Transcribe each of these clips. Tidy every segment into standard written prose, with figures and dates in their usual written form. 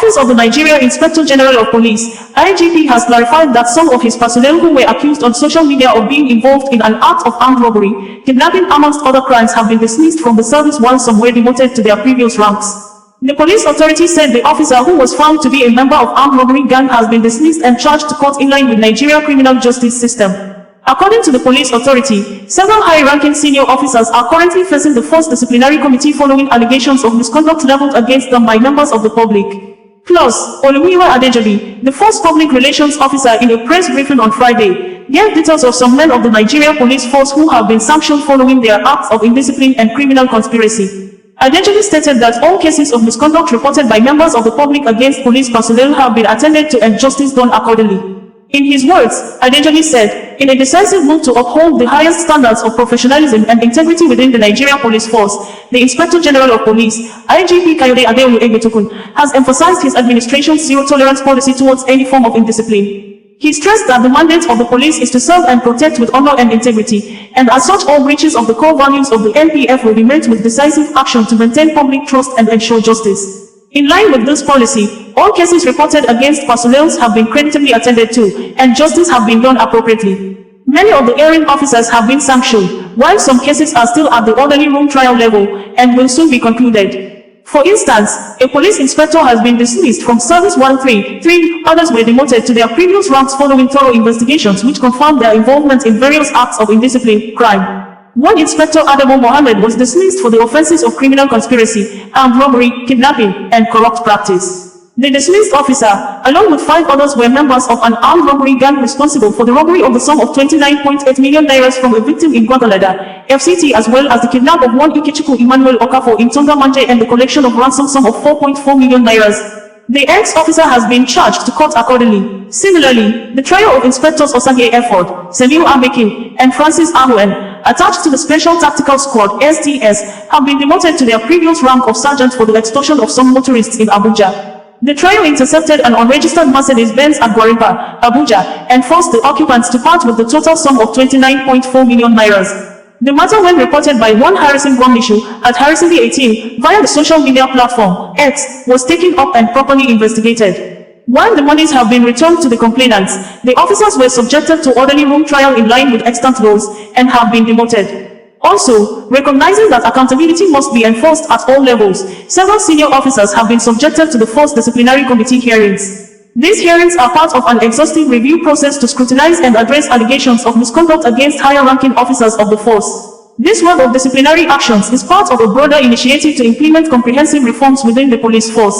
Office of the Nigeria Inspector General of Police, IGP, has clarified that some of his personnel who were accused on social media of being involved in an act of armed robbery, kidnapping amongst other crimes have been dismissed from the service while some were demoted to their previous ranks. The police authority said the officer who was found to be a member of armed robbery gang has been dismissed and charged to court in line with Nigeria criminal justice system. According to the police authority, several high-ranking senior officers are currently facing the first disciplinary committee following allegations of misconduct leveled against them by members of the public. Plus, Olumiwa Adejobi, the first public relations officer, in a press briefing on Friday, gave details of some men of the Nigeria police force who have been sanctioned following their acts of indiscipline and criminal conspiracy. Adejobi stated that all cases of misconduct reported by members of the public against police personnel have been attended to and justice done accordingly. In his words, Adejobi said, in a decisive move to uphold the highest standards of professionalism and integrity within the Nigeria Police Force, the Inspector General of Police, IGP Kayode Adeolu Egbetokun, has emphasized his administration's zero-tolerance policy towards any form of indiscipline. He stressed that the mandate of the police is to serve and protect with honor and integrity, and as such all breaches of the core values of the NPF will be met with decisive action to maintain public trust and ensure justice. In line with this policy, all cases reported against personnel have been creditably attended to, and justice have been done appropriately. Many of the erring officers have been sanctioned, while some cases are still at the orderly room trial level, and will soon be concluded. For instance, a police inspector has been dismissed from service 133, others were demoted to their previous ranks following thorough investigations which confirmed their involvement in various acts of indiscipline, crime. One Inspector Adamo Mohammed was dismissed for the offenses of criminal conspiracy, armed robbery, kidnapping, and corrupt practice. The dismissed officer, along with 5 others, were members of an armed robbery gang responsible for the robbery of the sum of 29.8 million naira from a victim in Gwagwalada, FCT, as well as the kidnap of one Ikechukwu Emmanuel Okafor in Tonga Manje and the collection of ransom sum of 4.4 million naira. The ex-officer has been charged to court accordingly. Similarly, the trio of Inspectors Osage Efford, Samuel Amekin, and Francis Ahuen, attached to the Special Tactical Squad (STS), have been demoted to their previous rank of sergeant for the extortion of some motorists in Abuja. The trio intercepted an unregistered Mercedes-Benz at Gwarinpa, Abuja, and forced the occupants to part with the total sum of 29.4 million naira. The matter, when reported by one Harrison Gwamishu at Harrison18 via the social media platform X, was taken up and properly investigated. While the monies have been returned to the complainants, the officers were subjected to orderly room trial in line with extant laws and have been demoted. Also, recognizing that accountability must be enforced at all levels, several senior officers have been subjected to the forced disciplinary committee hearings. These hearings are part of an exhaustive review process to scrutinize and address allegations of misconduct against higher-ranking officers of the force. This wave of disciplinary actions is part of a broader initiative to implement comprehensive reforms within the police force.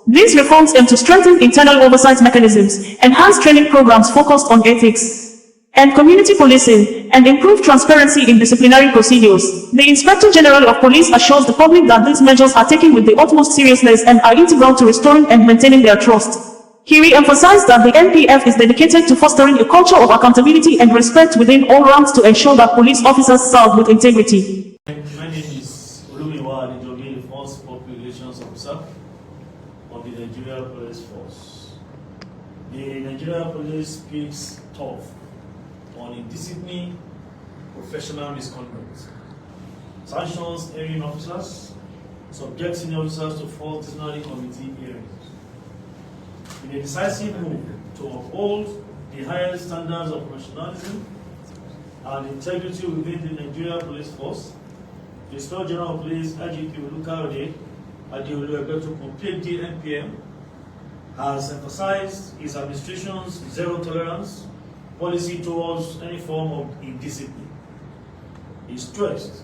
These reforms aim to strengthen internal oversight mechanisms, enhance training programs focused on ethics and community policing, and improve transparency in disciplinary procedures. The Inspector General of Police assures the public that these measures are taken with the utmost seriousness and are integral to restoring and maintaining their trust. He re-emphasized that the NPF is dedicated to fostering a culture of accountability and respect within all ranks to ensure that police officers serve with integrity. My name is Olumiwa Adejobi, the first public relations officer of the Nigeria Police Force. The Nigeria Police speaks tough on indiscipline, professional misconduct, sanctions erring officers, subject senior officers to full disciplinary committee hearings. In a decisive move to uphold the highest standards of professionalism and integrity within the Nigeria Police Force, the Inspector General of Police, IGP Kayode Adeolu Egbetokun, PhD, NPM, has emphasized his administration's zero-tolerance policy towards any form of indiscipline. He stressed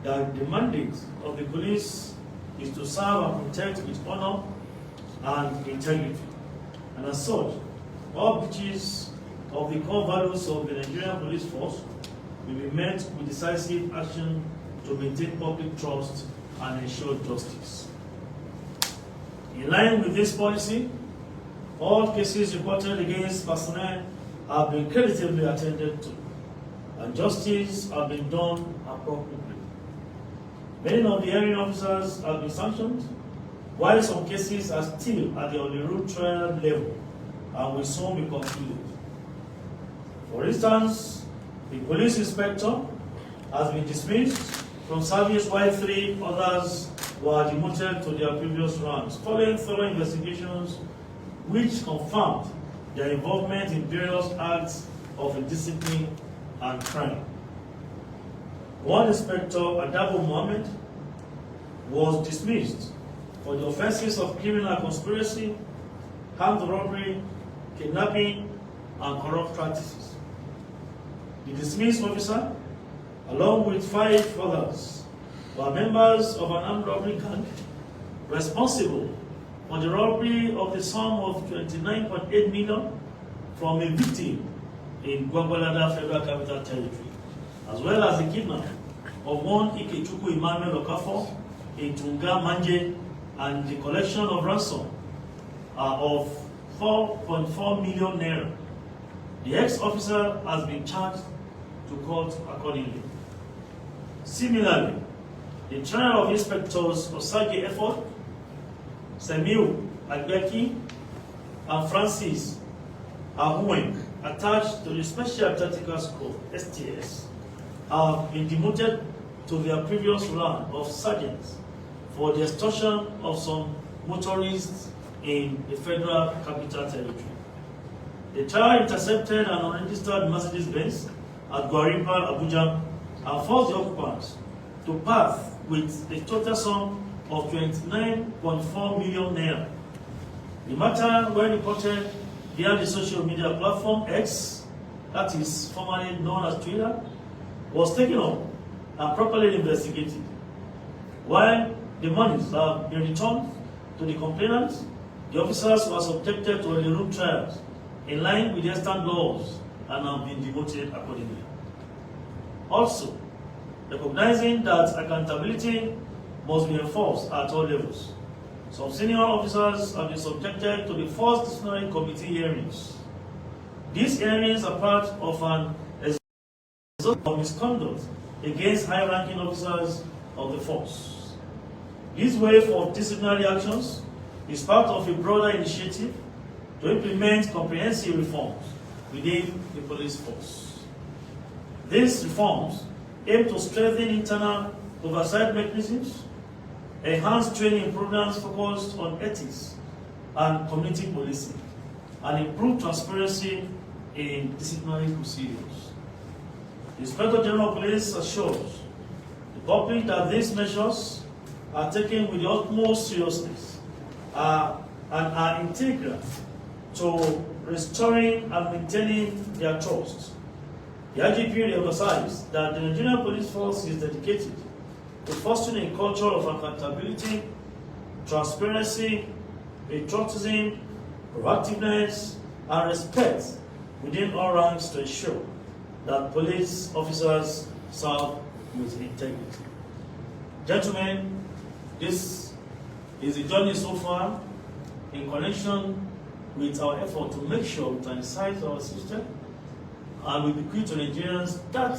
that the mandate of the police is to serve and protect with honor and integrity. And as such, all breaches of the core values of the Nigerian Police Force will be met with decisive action to maintain public trust and ensure justice. In line with this policy, all cases reported against personnel have been creditably attended to, and justice has been done appropriately. Many of the hearing officers have been sanctioned, while some cases are still at the on-the-road trial level and will soon be concluded. For instance, the police inspector has been dismissed from service while 3 others were demoted to their previous ranks following thorough investigations which confirmed their involvement in various acts of indiscipline and crime. One inspector, Adabo Mohammed, was dismissed for the offenses of criminal conspiracy, armed robbery, kidnapping, and corrupt practices. The dismissed officer, along with 5 others, were members of an armed robbery gang responsible for the robbery of the sum of 29.8 million from a victim in Gwagwalada Federal Capital Territory, as well as the kidnapping of one Ikechukwu Emmanuel Okafo in Tunga Manje, and the collection of ransom of 4.4 million naira. The ex-officer has been charged to court accordingly. Similarly, the trial of Inspectors Osage Effort, Semiu Agbeki, and Francis Ahueng, attached to the Special Tactical Squad (STS), have been demoted to their previous rank of sergeants for the extortion of some motorists in the Federal Capital Territory. The trial intercepted an unregistered Mercedes-Benz at Guaripa, Abuja, and forced the occupants to part with a total sum of 29.4 million naira. The matter, when reported via the social media platform X, that is formerly known as Twitter, was taken up and properly investigated. While the monies have been returned to the complainants, the officers were subjected to early room trials in line with the extant laws and have been demoted accordingly. Also, recognizing that accountability must be enforced at all levels, some senior officers have been subjected to the first disciplinary committee hearings. These hearings are part of an exhaustive of misconduct against high-ranking officers of the force. This wave of disciplinary actions is part of a broader initiative to implement comprehensive reforms within the police force. These reforms aim to strengthen internal oversight mechanisms, enhance training programs focused on ethics and community policing, and improve transparency in disciplinary procedures. The Inspector General of Police assures the public that these measures are taken with the utmost seriousness and are integral to restoring and maintaining their trust. The IGP emphasized that the Nigerian police force is dedicated to fostering a culture of accountability, transparency, patriotism, proactiveness, and respect within all ranks to ensure that police officers serve with integrity. Gentlemen, this is the journey so far in connection with our effort to make sure we transcend our system and we bequeath to Nigerians that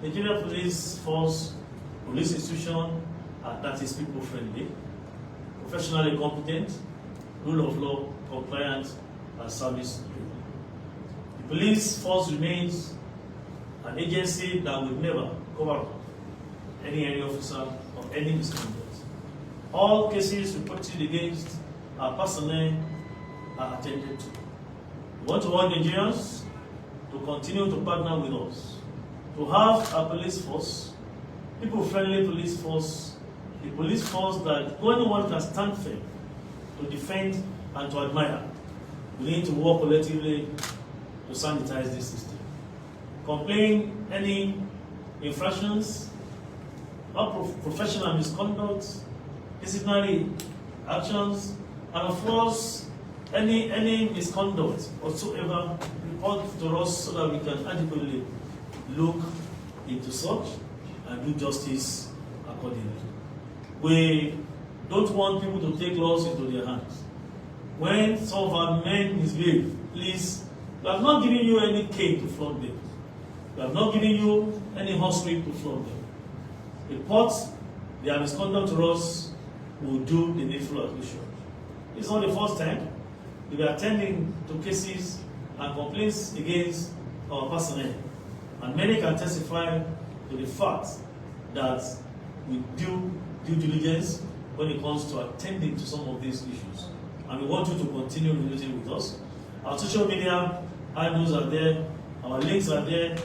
Nigerian police force, police institution that is people friendly, professionally competent, rule of law, compliant, and service driven. The police force remains an agency that will never cover up any officer of any misconduct. All cases reported against our personnel are attended to. We want to urge Nigerians to continue to partner with us, to have a police force, people-friendly police force, a police force that anyone can stand firm to defend and to admire. We need to work collectively to sanitize this system. Complain any infractions, professional misconduct, disciplinary actions, and of course, any misconduct whatsoever, report to us so that we can adequately look into such and do justice accordingly. We don't want people to take laws into their hands. When some of our men misbehave, please, we have not given you any cane to flog them. We have not given you any horse whip to flog them. Report their misconduct to us, will do the needful action. It's not the first time we are attending to cases and complaints against our personnel, and many can testify to the fact that we do due diligence when it comes to attending to some of these issues. And we want you to continue relating with us. Our social media handles are there, our links are there,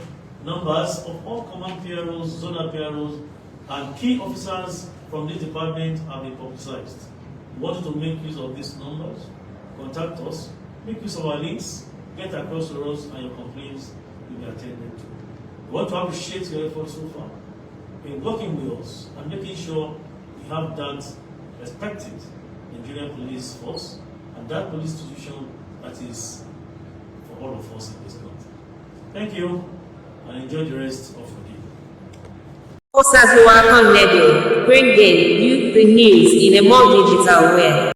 numbers of all command PROs, zonal PROs, and key officers from this department have been publicized. We want you to make use of these numbers, contact us, make use of our links, get across to us, and your complaints will be attended to. We want to appreciate your efforts so far in working with us and making sure we have that respected Nigerian police force and that police institution that is for all of us in this country. Thank you and enjoy the rest of your day. Forces Welcome Radio, bringing you the news in a more digital way.